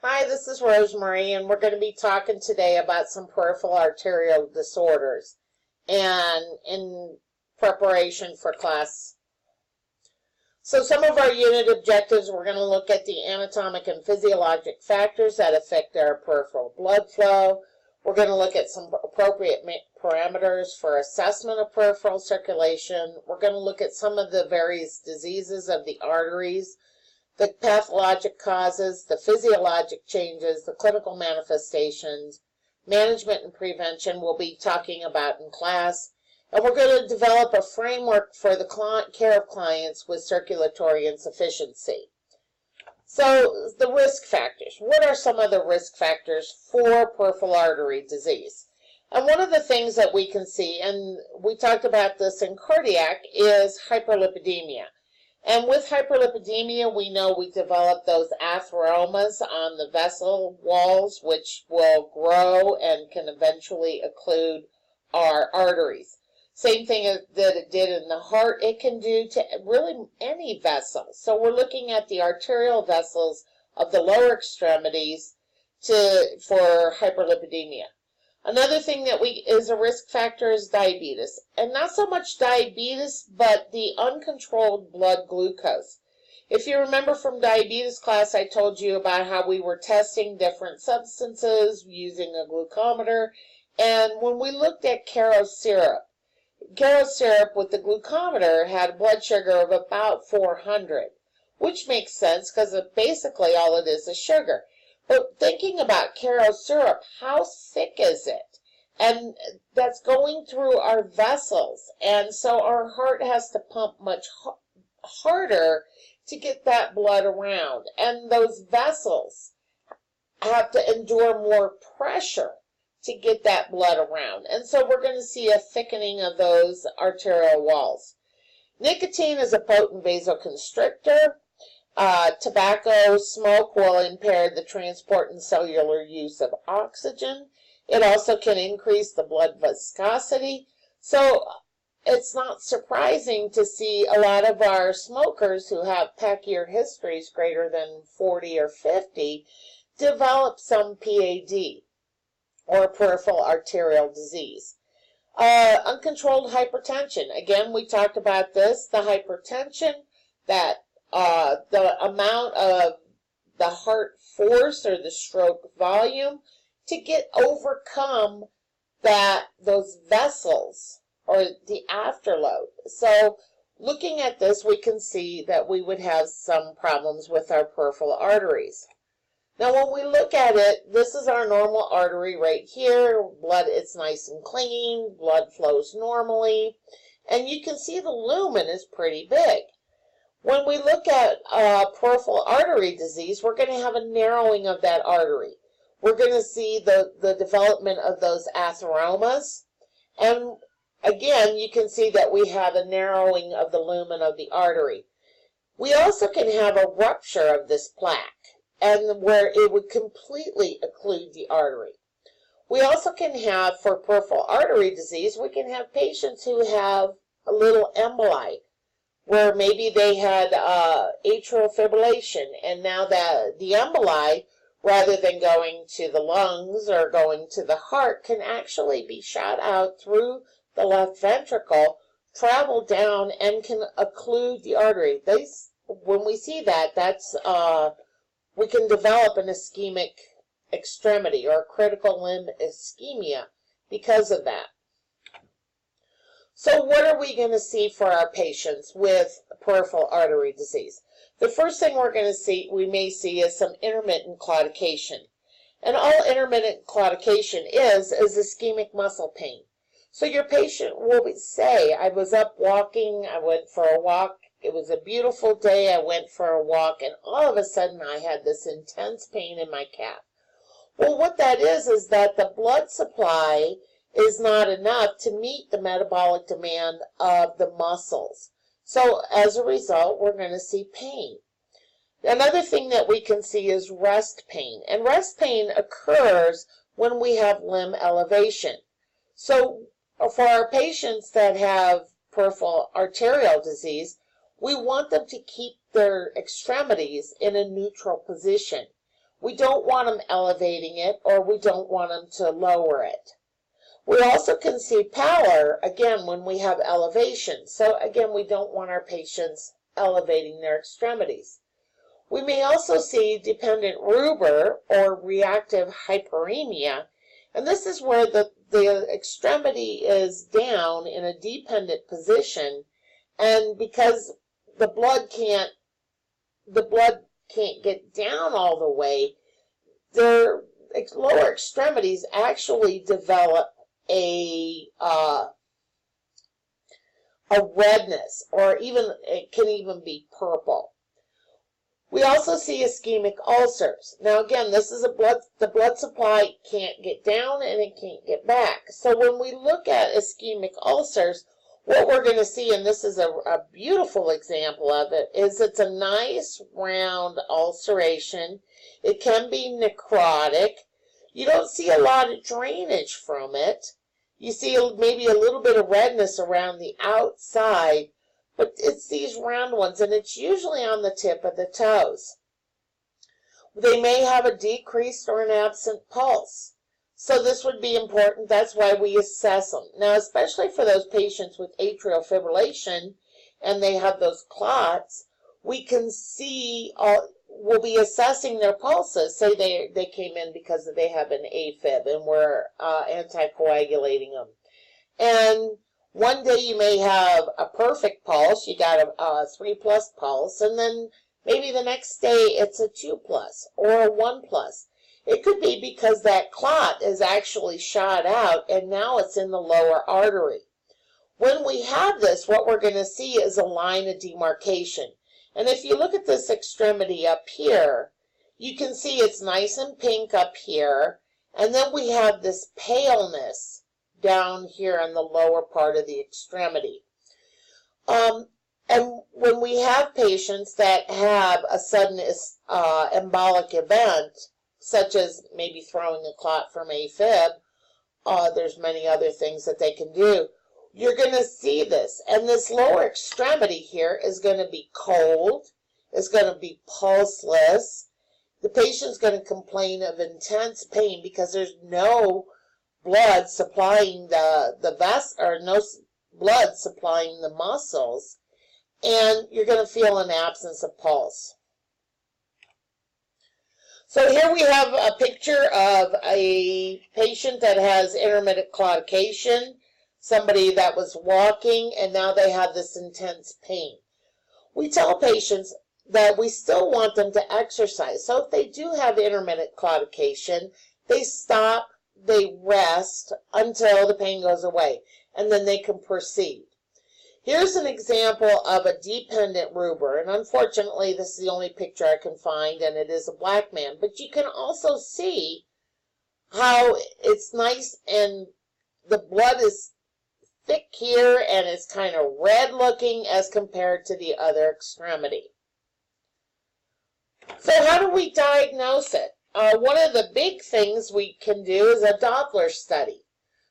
Hi, this is Rosemary, and we're going to be talking today about some peripheral arterial disorders and in preparation for class. So some of our unit objectives, we're going to look at the anatomic and physiologic factors that affect our peripheral blood flow. We're going to look at some appropriate parameters for assessment of peripheral circulation. We're going to look at some of the various diseases of the arteries, the pathologic causes, the physiologic changes, the clinical manifestations, management and prevention we'll be talking about in class. And we're going to develop a framework for the care of clients with circulatory insufficiency. So the risk factors. What are some of the risk factors for peripheral artery disease? And one of the things that we can see, and we talked about this in cardiac, is hyperlipidemia. And with hyperlipidemia, we know we develop those atheromas on the vessel walls, which will grow and can eventually occlude our arteries. Same thing that it did in the heart, it can do to really any vessel. So we're looking at the arterial vessels of the lower extremities for hyperlipidemia. Another thing that is a risk factor is diabetes, and not so much diabetes, but the uncontrolled blood glucose. If you remember from diabetes class, I told you about how we were testing different substances using a glucometer, and when we looked at Caro syrup with the glucometer had a blood sugar of about 400, which makes sense because basically all it is sugar. But thinking about Caro syrup, how thick is it? And that's going through our vessels. And so our heart has to pump much harder to get that blood around. And those vessels have to endure more pressure to get that blood around. And so we're going to see a thickening of those arterial walls. Nicotine is a potent vasoconstrictor. Tobacco smoke will impair the transport and cellular use of oxygen. It also can increase the blood viscosity. So it's not surprising to see a lot of our smokers who have pack-year histories greater than 40 or 50 develop some PAD or peripheral arterial disease. Uncontrolled hypertension. Again, we talked about this, the hypertension, that the amount of the heart force or the stroke volume to overcome those vessels or the afterload. So looking at this, we can see that we would have some problems with our peripheral arteries. Now when we look at it, this is our normal artery right here. Blood, it's nice and clean, blood flows normally, and you can see the lumen is pretty big. When we look at peripheral artery disease, we're going to have a narrowing of that artery. We're going to see the development of those atheromas. And again, you can see that we have a narrowing of the lumen of the artery. We also can have a rupture of this plaque, and where it would completely occlude the artery. We also can have, for peripheral artery disease, we can have patients who have a little emboli, where maybe they had atrial fibrillation, and now that the emboli, rather than going to the lungs or going to the heart, can actually be shot out through the left ventricle, travel down, and can occlude the artery. When we see that, we can develop an ischemic extremity or critical limb ischemia because of that. So what are we going to see for our patients with peripheral artery disease? The first thing we may see is some intermittent claudication. And all intermittent claudication is ischemic muscle pain. So your patient will say, I was up walking, I went for a walk, it was a beautiful day, I went for a walk, and all of a sudden I had this intense pain in my calf. Well, what that is that the blood supply is not enough to meet the metabolic demand of the muscles. So as a result, we're going to see pain. Another thing that we can see is rest pain. And rest pain occurs when we have limb elevation. So for our patients that have peripheral arterial disease, we want them to keep their extremities in a neutral position. We don't want them elevating it, or we don't want them to lower it. We also can see pallor, again, when we have elevation. So again, we don't want our patients elevating their extremities. We may also see dependent rubor or reactive hyperemia, and this is where the extremity is down in a dependent position, and because the blood can't get down all the way, their lower extremities actually develop a redness, or even it can even be purple. We also see ischemic ulcers. Now again, this is the blood supply can't get down and it can't get back. So when we look at ischemic ulcers, what we're going to see, and this is a beautiful example of it, is it's a nice round ulceration. It can be necrotic. You don't see a lot of drainage from it. You see maybe a little bit of redness around the outside, but it's these round ones, and it's usually on the tip of the toes. They may have a decreased or an absent pulse. So this would be important. That's why we assess them. Now, especially for those patients with atrial fibrillation and they have those clots, we can see, we'll be assessing their pulses. Say they came in because they have an AFib and we're anticoagulating them. And one day you may have a perfect pulse, you got a 3+ pulse, and then maybe the next day it's a 2+ or a 1+. It could be because that clot is actually shot out and now it's in the lower artery. When we have this, what we're going to see is a line of demarcation. And if you look at this extremity up here, you can see it's nice and pink up here, and then we have this paleness down here in the lower part of the extremity. And when we have patients that have a sudden embolic event, such as maybe throwing a clot from AFib, there's many other things that they can do, you're going to see this. And this lower extremity here is going to be cold, it's going to be pulseless. The patient's going to complain of intense pain because there's no blood supplying no blood supplying the muscles, and you're going to feel an absence of pulse. So here we have a picture of a patient that has intermittent claudication, somebody that was walking and now they have this intense pain. We tell patients that we still want them to exercise. So if they do have intermittent claudication, they stop, they rest until the pain goes away, and then they can proceed. Here's an example of a dependent rubor, and unfortunately this is the only picture I can find, and it is a black man, but you can also see how it's nice and the blood is thick here and it's kind of red looking as compared to the other extremity. So how do we diagnose it? One of the big things we can do is a Doppler study.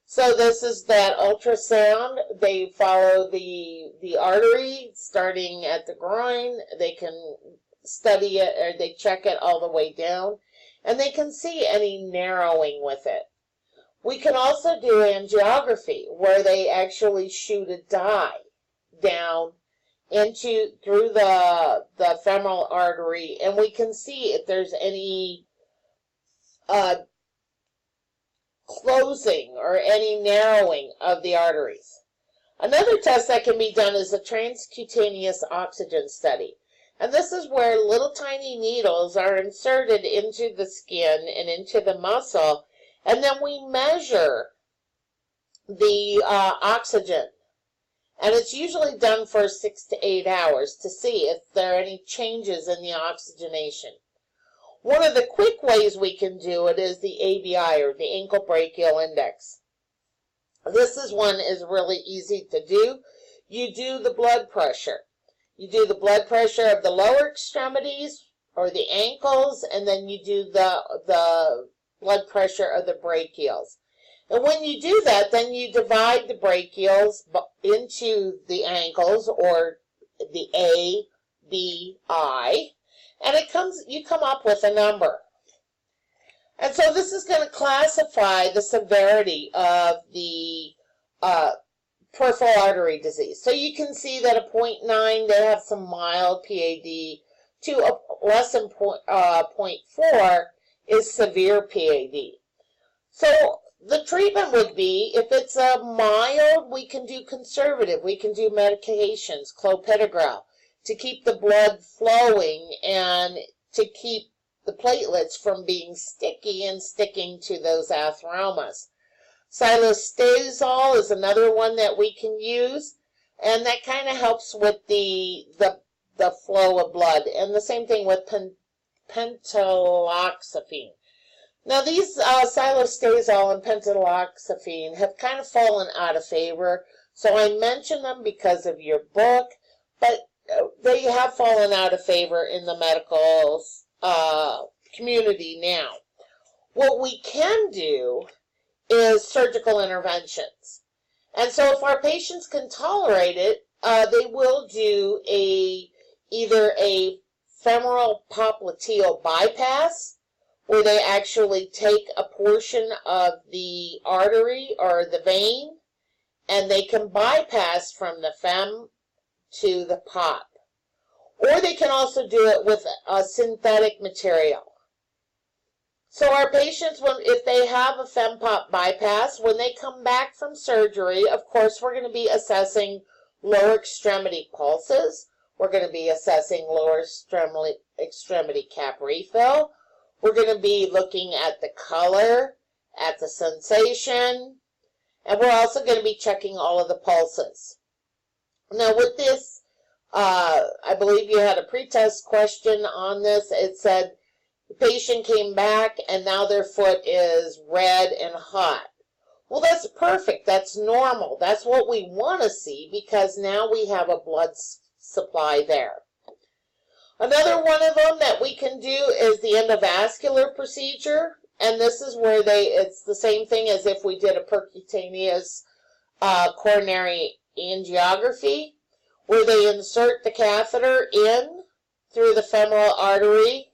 So this is that ultrasound. They follow the artery starting at the groin. They can study it, or they check it all the way down, and they can see any narrowing with it. We can also do angiography, where they actually shoot a dye down through the femoral artery, and we can see if there's any closing or any narrowing of the arteries. Another test that can be done is a transcutaneous oxygen study. And this is where little tiny needles are inserted into the skin and into the muscle, and then we measure the oxygen. And it's usually done for 6 to 8 hours to see if there are any changes in the oxygenation. One of the quick ways we can do it is the ABI, or the ankle brachial index. This one is really easy to do. You do the blood pressure. You do the blood pressure of the lower extremities or the ankles, and then you do the blood pressure of the brachials. And when you do that, then you divide the brachials into the ankles, or the A, B, I, and you come up with a number. And so this is going to classify the severity of the peripheral artery disease. So you can see that a 0.9, they have some mild PAD, to a less than 0.4 is severe PAD. So the treatment would be, if it's a mild, we can do conservative. We can do medications, clopidogrel, to keep the blood flowing and to keep the platelets from being sticky and sticking to those atheromas. Silostazol is another one that we can use, and that kind of helps with the flow of blood. And the same thing with pentaloxifene. Now these silostazol and pentaloxifene have kind of fallen out of favor, so I mention them because of your book, but they have fallen out of favor in the medical community now. What we can do is surgical interventions. And so if our patients can tolerate it, they will do either a femoral popliteal bypass, where they actually take a portion of the artery or the vein, and they can bypass from the fem to the pop. Or they can also do it with a synthetic material. So our patients, if they have a fem-pop bypass, when they come back from surgery, of course we're going to be assessing lower extremity pulses. We're going to be assessing lower extremity cap refill. We're going to be looking at the color, at the sensation, and we're also going to be checking all of the pulses. Now with this, I believe you had a pretest question on this. It said the patient came back and now their foot is red and hot. Well, that's perfect. That's normal. That's what we want to see, because now we have a blood supply there. Another one of them that we can do is the endovascular procedure, and this is where it's the same thing as if we did a percutaneous coronary angiography, where they insert the catheter in through the femoral artery.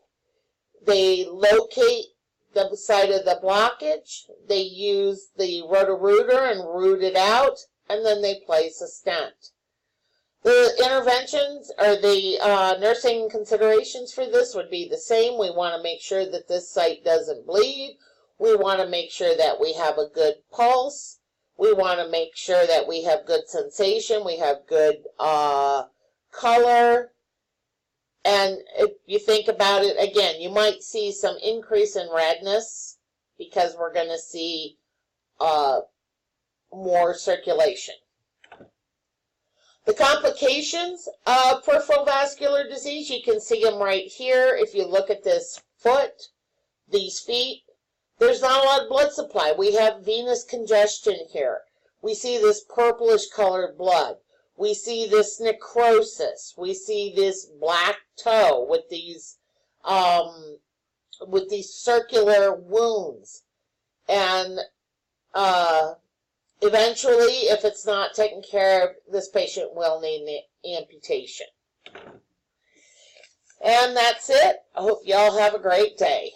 They locate the site of the blockage. They use the roto-rooter and root it out, and then they place a stent. The interventions or the nursing considerations for this would be the same. We want to make sure that this site doesn't bleed. We want to make sure that we have a good pulse. We want to make sure that we have good sensation. We have good color. And if you think about it, again, you might see some increase in redness because we're going to see more circulation. The complications of peripheral vascular disease, you can see them right here. If you look at this foot, these feet, there's not a lot of blood supply. We have venous congestion here. We see this purplish colored blood. We see this necrosis. We see this black toe with these circular wounds. And eventually, if it's not taken care of, this patient will need amputation. And that's it. I hope y'all have a great day.